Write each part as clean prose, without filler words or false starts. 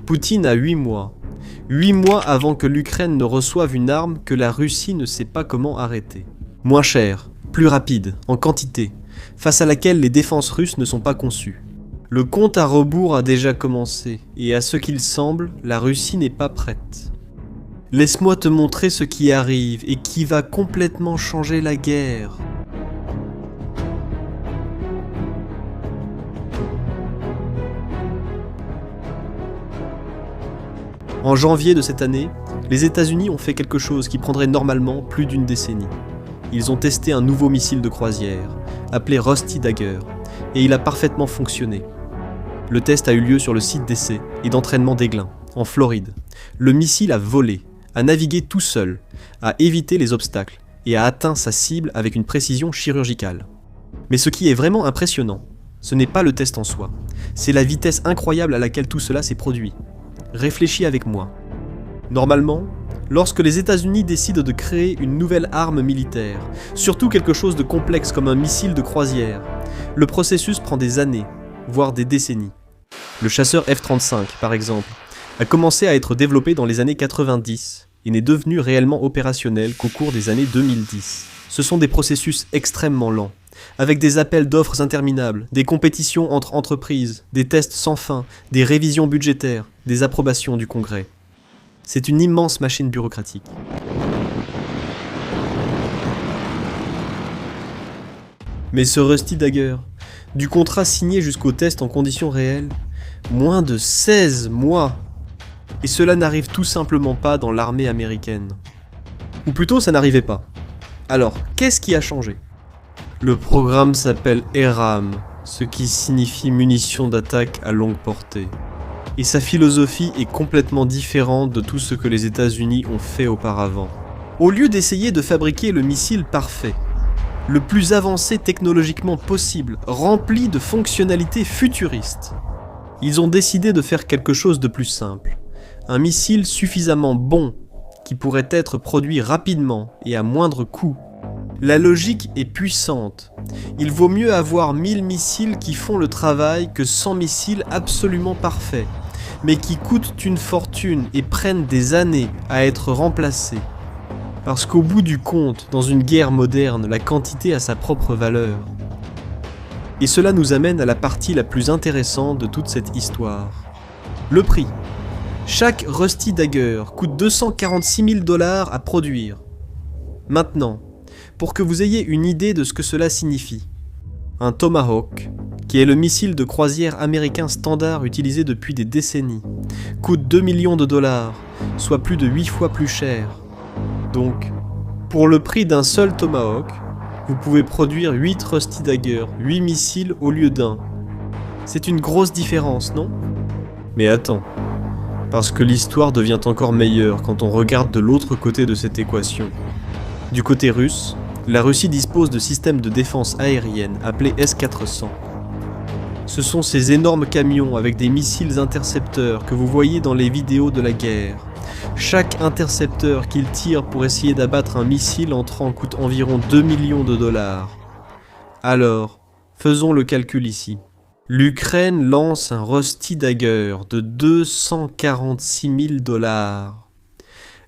Poutine a 8 mois. 8 mois avant que l'Ukraine ne reçoive une arme que la Russie ne sait pas comment arrêter. Moins cher, plus rapide, en quantité, face à laquelle les défenses russes ne sont pas conçues. Le compte à rebours a déjà commencé, et à ce qu'il semble, la Russie n'est pas prête. Laisse-moi te montrer ce qui arrive et qui va complètement changer la guerre. En janvier de cette année, les États-Unis ont fait quelque chose qui prendrait normalement plus d'une décennie. Ils ont testé un nouveau missile de croisière, appelé Rusty Dagger, et il a parfaitement fonctionné. Le test a eu lieu sur le site d'essai et d'entraînement d'Aiglun, en Floride. Le missile a volé, a navigué tout seul, a évité les obstacles et a atteint sa cible avec une précision chirurgicale. Mais ce qui est vraiment impressionnant, ce n'est pas le test en soi, c'est la vitesse incroyable à laquelle tout cela s'est produit. Réfléchis avec moi. Normalement, lorsque les États-Unis décident de créer une nouvelle arme militaire, surtout quelque chose de complexe comme un missile de croisière, le processus prend des années, voire des décennies. Le chasseur F-35, par exemple, a commencé à être développé dans les années 90 et n'est devenu réellement opérationnel qu'au cours des années 2010. Ce sont des processus extrêmement lents, avec des appels d'offres interminables, des compétitions entre entreprises, des tests sans fin, des révisions budgétaires, des approbations du Congrès. C'est une immense machine bureaucratique. Mais ce Rusty Dagger, du contrat signé jusqu'au test en conditions réelles, moins de 16 mois. Et cela n'arrive tout simplement pas dans l'armée américaine. Ou plutôt, ça n'arrivait pas. Alors, qu'est-ce qui a changé ? Le programme s'appelle ERAM, ce qui signifie munitions d'attaque à longue portée. Et sa philosophie est complètement différente de tout ce que les États-Unis ont fait auparavant. Au lieu d'essayer de fabriquer le missile parfait, le plus avancé technologiquement possible, rempli de fonctionnalités futuristes, ils ont décidé de faire quelque chose de plus simple. Un missile suffisamment bon, qui pourrait être produit rapidement et à moindre coût. La logique est puissante. Il vaut mieux avoir 1000 missiles qui font le travail que 100 missiles absolument parfaits, mais qui coûtent une fortune et prennent des années à être remplacés. Parce qu'au bout du compte, dans une guerre moderne, la quantité a sa propre valeur. Et cela nous amène à la partie la plus intéressante de toute cette histoire. Le prix. Chaque Rusty Dagger coûte 246 000 $ à produire. Maintenant, pour que vous ayez une idée de ce que cela signifie, un Tomahawk, qui est le missile de croisière américain standard utilisé depuis des décennies, coûte 2 millions de $, soit plus de 8 fois plus cher. Donc, pour le prix d'un seul Tomahawk, vous pouvez produire 8 Rusty Dagger, 8 missiles au lieu d'un. C'est une grosse différence, non ? Mais attends, parce que l'histoire devient encore meilleure quand on regarde de l'autre côté de cette équation. Du côté russe, la Russie dispose de systèmes de défense aérienne appelés S-400. Ce sont ces énormes camions avec des missiles intercepteurs que vous voyez dans les vidéos de la guerre. Chaque intercepteur qu'ils tirent pour essayer d'abattre un missile entrant coûte environ 2 millions de $. Alors, faisons le calcul ici. L'Ukraine lance un Rusty Dagger de 246 000 $.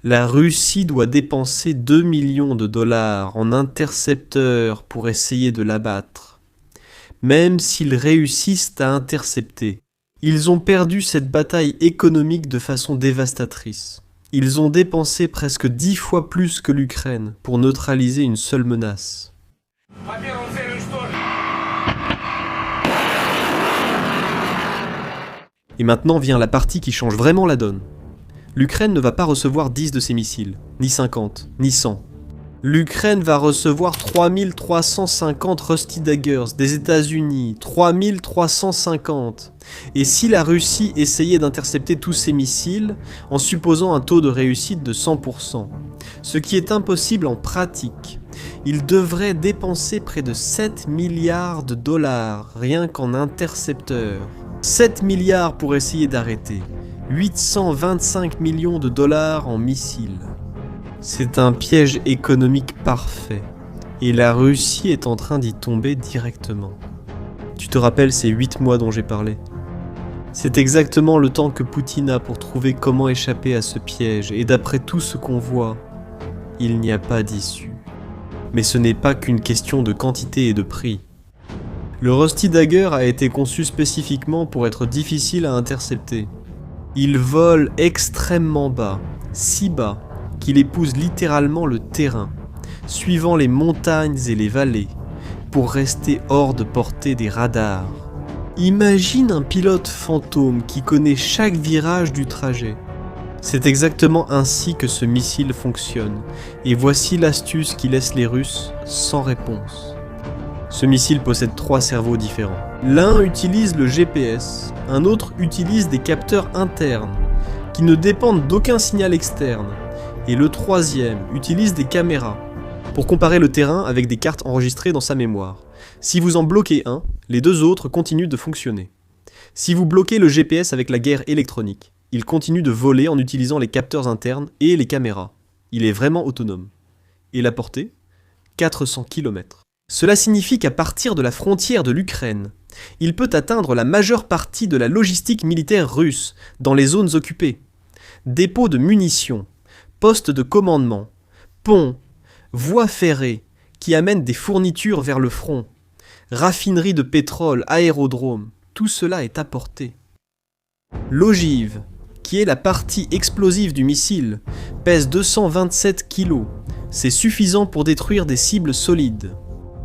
La Russie doit dépenser 2 millions de $ en intercepteurs pour essayer de l'abattre. Même s'ils réussissent à intercepter, ils ont perdu cette bataille économique de façon dévastatrice. Ils ont dépensé presque 10 fois plus que l'Ukraine pour neutraliser une seule menace. Et maintenant vient la partie qui change vraiment la donne. L'Ukraine ne va pas recevoir 10 de ces missiles, ni 50, ni 100. L'Ukraine va recevoir 3350 Rusty Daggers des États-Unis, 3350. Et si la Russie essayait d'intercepter tous ces missiles, en supposant un taux de réussite de 100%, ce qui est impossible en pratique, il devrait dépenser près de 7 milliards de $ rien qu'en intercepteurs. 7 milliards pour essayer d'arrêter. 825 millions de $ en missiles. C'est un piège économique parfait, et la Russie est en train d'y tomber directement. Tu te rappelles ces 8 mois dont j'ai parlé ? C'est exactement le temps que Poutine a pour trouver comment échapper à ce piège, et d'après tout ce qu'on voit, il n'y a pas d'issue. Mais ce n'est pas qu'une question de quantité et de prix. Le Rusty Dagger a été conçu spécifiquement pour être difficile à intercepter. Il vole extrêmement bas, si bas qu'il épouse littéralement le terrain, suivant les montagnes et les vallées, pour rester hors de portée des radars. Imagine un pilote fantôme qui connaît chaque virage du trajet. C'est exactement ainsi que ce missile fonctionne, et voici l'astuce qui laisse les Russes sans réponse. Ce missile possède 3 cerveaux différents. L'un utilise le GPS, un autre utilise des capteurs internes, qui ne dépendent d'aucun signal externe, et le troisième utilise des caméras, pour comparer le terrain avec des cartes enregistrées dans sa mémoire. Si vous en bloquez un, les 2 autres continuent de fonctionner. Si vous bloquez le GPS avec la guerre électronique, il continue de voler en utilisant les capteurs internes et les caméras. Il est vraiment autonome. Et la portée ? 400 km. Cela signifie qu'à partir de la frontière de l'Ukraine, il peut atteindre la majeure partie de la logistique militaire russe dans les zones occupées. Dépôts de munitions, postes de commandement, ponts, voies ferrées qui amènent des fournitures vers le front, raffineries de pétrole, aérodromes, tout cela est à portée. L'ogive, qui est la partie explosive du missile, pèse 227 kg. C'est suffisant pour détruire des cibles solides.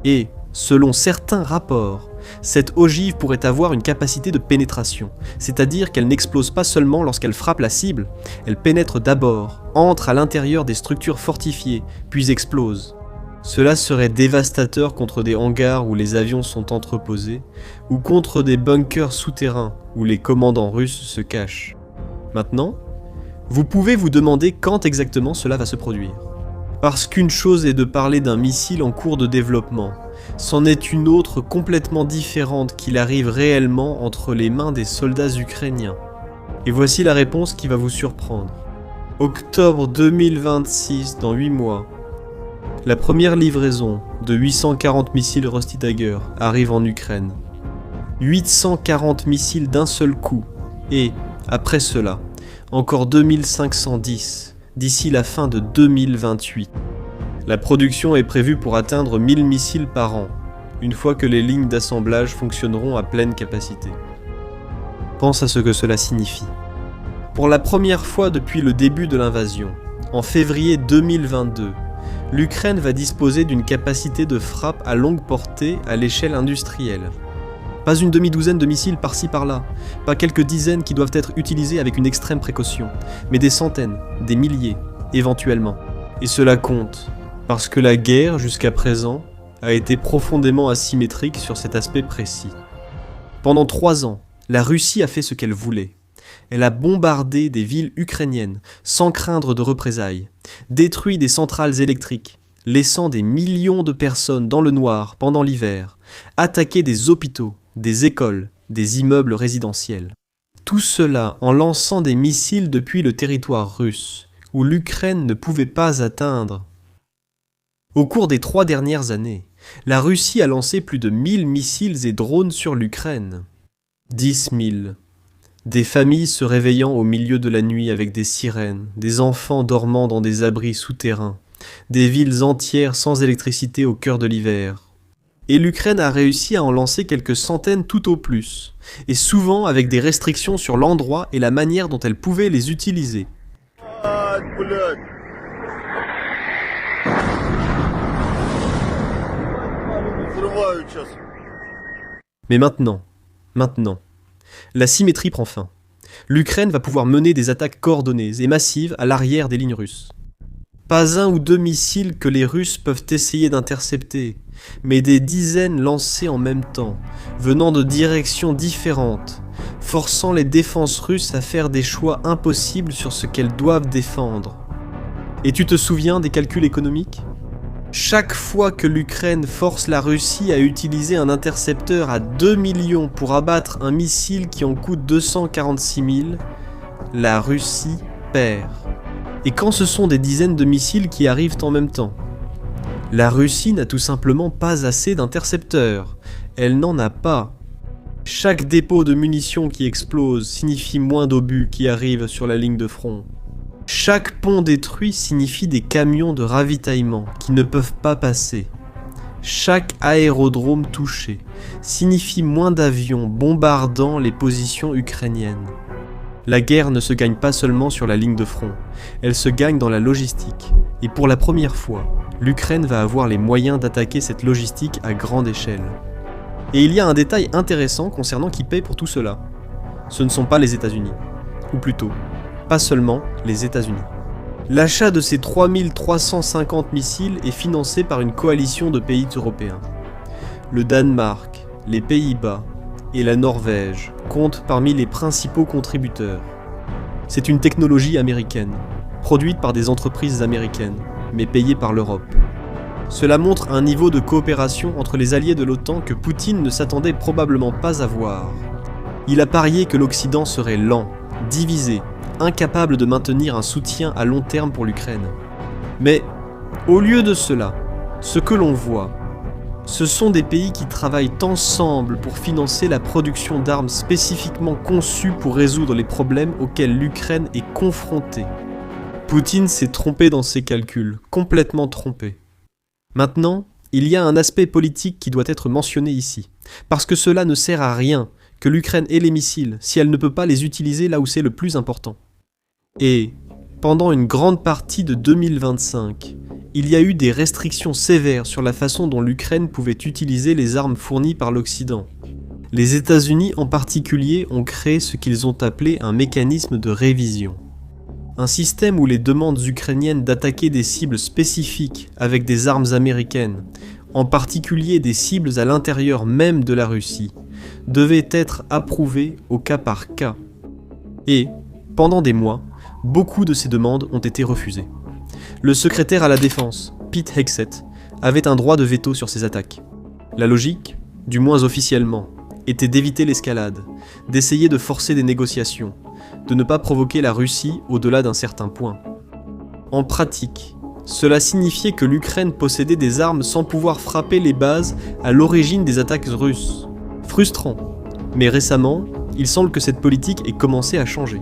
Et, selon certains rapports, cette ogive pourrait avoir une capacité de pénétration, c'est-à-dire qu'elle n'explose pas seulement lorsqu'elle frappe la cible, elle pénètre d'abord, entre à l'intérieur des structures fortifiées, puis explose. Cela serait dévastateur contre des hangars où les avions sont entreposés, ou contre des bunkers souterrains où les commandants russes se cachent. Maintenant, vous pouvez vous demander quand exactement cela va se produire. Parce qu'une chose est de parler d'un missile en cours de développement, c'en est une autre complètement différente qu'il arrive réellement entre les mains des soldats ukrainiens. Et voici la réponse qui va vous surprendre. Octobre 2026, dans 8 mois, la première livraison de 840 missiles Rusty Dagger arrive en Ukraine. 840 missiles d'un seul coup, et, après cela, encore 2510 d'ici la fin de 2028. La production est prévue pour atteindre 1000 missiles par an, une fois que les lignes d'assemblage fonctionneront à pleine capacité. Pense à ce que cela signifie. Pour la première fois depuis le début de l'invasion, en février 2022, l'Ukraine va disposer d'une capacité de frappe à longue portée à l'échelle industrielle. Pas une demi-douzaine de missiles par-ci par-là, pas quelques dizaines qui doivent être utilisés avec une extrême précaution, mais des centaines, des milliers, éventuellement. Et cela compte, parce que la guerre, jusqu'à présent, a été profondément asymétrique sur cet aspect précis. Pendant 3 ans, la Russie a fait ce qu'elle voulait. Elle a bombardé des villes ukrainiennes, sans craindre de représailles, détruit des centrales électriques, laissant des millions de personnes dans le noir pendant l'hiver, attaqué des hôpitaux, des écoles, des immeubles résidentiels. Tout cela en lançant des missiles depuis le territoire russe, où l'Ukraine ne pouvait pas atteindre. Au cours des 3 dernières années, la Russie a lancé plus de 1000 missiles et drones sur l'Ukraine. 10 000. Des familles se réveillant au milieu de la nuit avec des sirènes, des enfants dormant dans des abris souterrains, des villes entières sans électricité au cœur de l'hiver. Et l'Ukraine a réussi à en lancer quelques centaines tout au plus, et souvent avec des restrictions sur l'endroit et la manière dont elle pouvait les utiliser. Mais maintenant, la symétrie prend fin. L'Ukraine va pouvoir mener des attaques coordonnées et massives à l'arrière des lignes russes. Pas 1 ou 2 missiles que les Russes peuvent essayer d'intercepter, mais des dizaines lancés en même temps, venant de directions différentes, forçant les défenses russes à faire des choix impossibles sur ce qu'elles doivent défendre. Et tu te souviens des calculs économiques ? Chaque fois que l'Ukraine force la Russie à utiliser un intercepteur à 2 millions pour abattre un missile qui en coûte 246 000, la Russie perd. Et quand ce sont des dizaines de missiles qui arrivent en même temps, la Russie n'a tout simplement pas assez d'intercepteurs. Elle n'en a pas. Chaque dépôt de munitions qui explose signifie moins d'obus qui arrivent sur la ligne de front. Chaque pont détruit signifie des camions de ravitaillement qui ne peuvent pas passer. Chaque aérodrome touché signifie moins d'avions bombardant les positions ukrainiennes. La guerre ne se gagne pas seulement sur la ligne de front, elle se gagne dans la logistique. Et pour la première fois, l'Ukraine va avoir les moyens d'attaquer cette logistique à grande échelle. Et il y a un détail intéressant concernant qui paye pour tout cela. Ce ne sont pas les États-Unis. Ou plutôt, pas seulement les États-Unis. L'achat de ces 3350 missiles est financé par une coalition de pays européens. Le Danemark, les Pays-Bas et la Norvège comptent parmi les principaux contributeurs. C'est une technologie américaine, produite par des entreprises américaines, mais payée par l'Europe. Cela montre un niveau de coopération entre les alliés de l'OTAN que Poutine ne s'attendait probablement pas à voir. Il a parié que l'Occident serait lent, divisé, incapable de maintenir un soutien à long terme pour l'Ukraine. Mais, au lieu de cela, ce que l'on voit, ce sont des pays qui travaillent ensemble pour financer la production d'armes spécifiquement conçues pour résoudre les problèmes auxquels l'Ukraine est confrontée. Poutine s'est trompé dans ses calculs, complètement trompé. Maintenant, il y a un aspect politique qui doit être mentionné ici, parce que cela ne sert à rien que l'Ukraine ait les missiles si elle ne peut pas les utiliser là où c'est le plus important. Et, pendant une grande partie de 2025, il y a eu des restrictions sévères sur la façon dont l'Ukraine pouvait utiliser les armes fournies par l'Occident. Les États-Unis en particulier ont créé ce qu'ils ont appelé un mécanisme de révision. Un système où les demandes ukrainiennes d'attaquer des cibles spécifiques avec des armes américaines, en particulier des cibles à l'intérieur même de la Russie, devaient être approuvées au cas par cas. Et, pendant des mois, beaucoup de ces demandes ont été refusées. Le secrétaire à la défense, Pete Hegseth, avait un droit de veto sur ces attaques. La logique, du moins officiellement, était d'éviter l'escalade, d'essayer de forcer des négociations, de ne pas provoquer la Russie au-delà d'un certain point. En pratique, cela signifiait que l'Ukraine possédait des armes sans pouvoir frapper les bases à l'origine des attaques russes. Frustrant, mais récemment, il semble que cette politique ait commencé à changer.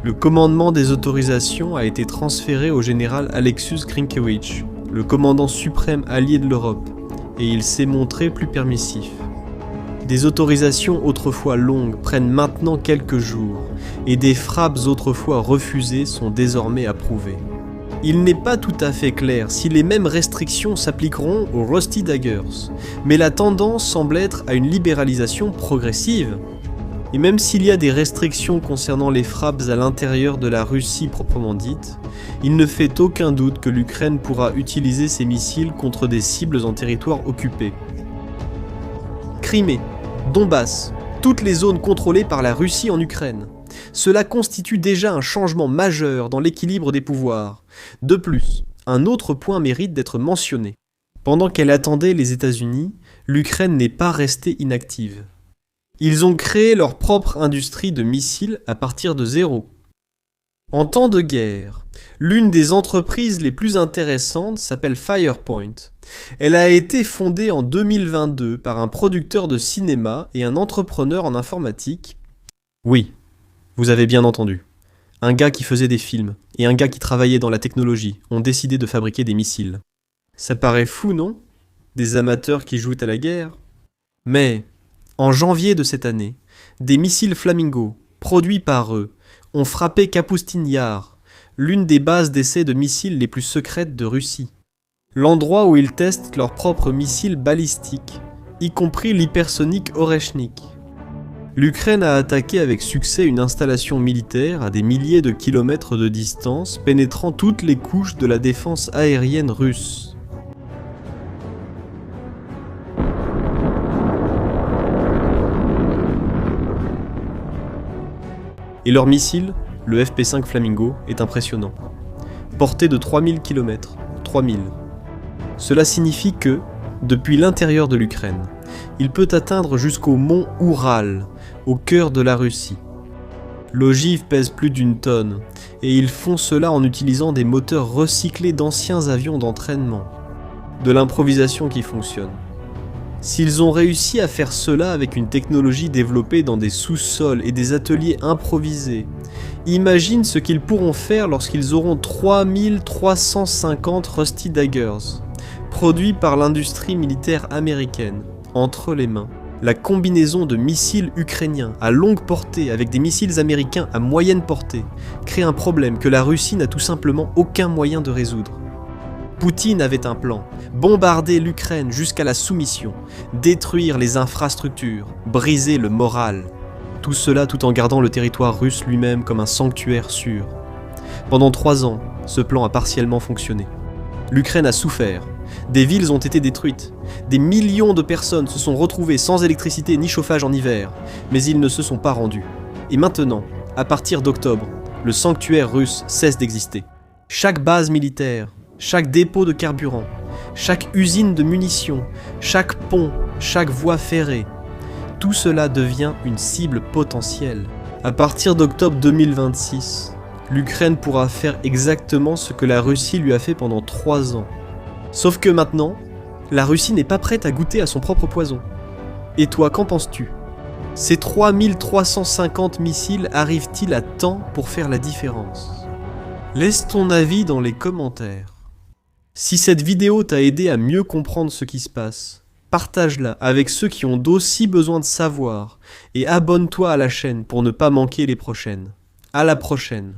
Le commandement des autorisations a été transféré au général Aleksius Grynkewicz, le commandant suprême allié de l'Europe, et il s'est montré plus permissif. Des autorisations autrefois longues prennent maintenant quelques jours, et des frappes autrefois refusées sont désormais approuvées. Il n'est pas tout à fait clair si les mêmes restrictions s'appliqueront aux Rusty Daggers, mais la tendance semble être à une libéralisation progressive. Et même s'il y a des restrictions concernant les frappes à l'intérieur de la Russie proprement dite, il ne fait aucun doute que l'Ukraine pourra utiliser ses missiles contre des cibles en territoire occupé. Crimée, Donbass, toutes les zones contrôlées par la Russie en Ukraine. Cela constitue déjà un changement majeur dans l'équilibre des pouvoirs. De plus, un autre point mérite d'être mentionné. Pendant qu'elle attendait les États-Unis, l'Ukraine n'est pas restée inactive. Ils ont créé leur propre industrie de missiles à partir de zéro. En temps de guerre, l'une des entreprises les plus intéressantes s'appelle Firepoint. Elle a été fondée en 2022 par un producteur de cinéma et un entrepreneur en informatique. Oui, vous avez bien entendu. Un gars qui faisait des films et un gars qui travaillait dans la technologie ont décidé de fabriquer des missiles. Ça paraît fou, non? Des amateurs qui jouent à la guerre? Mais, en janvier de cette année, des missiles Flamingo, produits par eux, ont frappé Kapustin Yar, l'une des bases d'essai de missiles les plus secrètes de Russie. L'endroit où ils testent leurs propres missiles balistiques, y compris l'hypersonique Oreshnik. L'Ukraine a attaqué avec succès une installation militaire à des milliers de kilomètres de distance, pénétrant toutes les couches de la défense aérienne russe. Et leur missile, le FP5 Flamingo, est impressionnant. Portée de 3000 km, 3000. Cela signifie que, depuis l'intérieur de l'Ukraine, il peut atteindre jusqu'au mont Oural, au cœur de la Russie. L'ogive pèse plus d'1 tonne, et ils font cela en utilisant des moteurs recyclés d'anciens avions d'entraînement. De l'improvisation qui fonctionne. S'ils ont réussi à faire cela avec une technologie développée dans des sous-sols et des ateliers improvisés, imagine ce qu'ils pourront faire lorsqu'ils auront 3350 Rusty Daggers, produits par l'industrie militaire américaine, entre les mains. La combinaison de missiles ukrainiens à longue portée avec des missiles américains à moyenne portée crée un problème que la Russie n'a tout simplement aucun moyen de résoudre. Poutine avait un plan, bombarder l'Ukraine jusqu'à la soumission, détruire les infrastructures, briser le moral. Tout cela tout en gardant le territoire russe lui-même comme un sanctuaire sûr. Pendant 3 ans, ce plan a partiellement fonctionné. L'Ukraine a souffert, des villes ont été détruites, des millions de personnes se sont retrouvées sans électricité ni chauffage en hiver, mais ils ne se sont pas rendus. Et maintenant, à partir d'octobre, le sanctuaire russe cesse d'exister. Chaque base militaire, chaque dépôt de carburant, chaque usine de munitions, chaque pont, chaque voie ferrée, tout cela devient une cible potentielle. À partir d'octobre 2026, l'Ukraine pourra faire exactement ce que la Russie lui a fait pendant 3 ans. Sauf que maintenant, la Russie n'est pas prête à goûter à son propre poison. Et toi, qu'en penses-tu ? Ces 3350 missiles arrivent-ils à temps pour faire la différence ? Laisse ton avis dans les commentaires. Si cette vidéo t'a aidé à mieux comprendre ce qui se passe, partage-la avec ceux qui ont d'aussi besoin de savoir et abonne-toi à la chaîne pour ne pas manquer les prochaines. À la prochaine.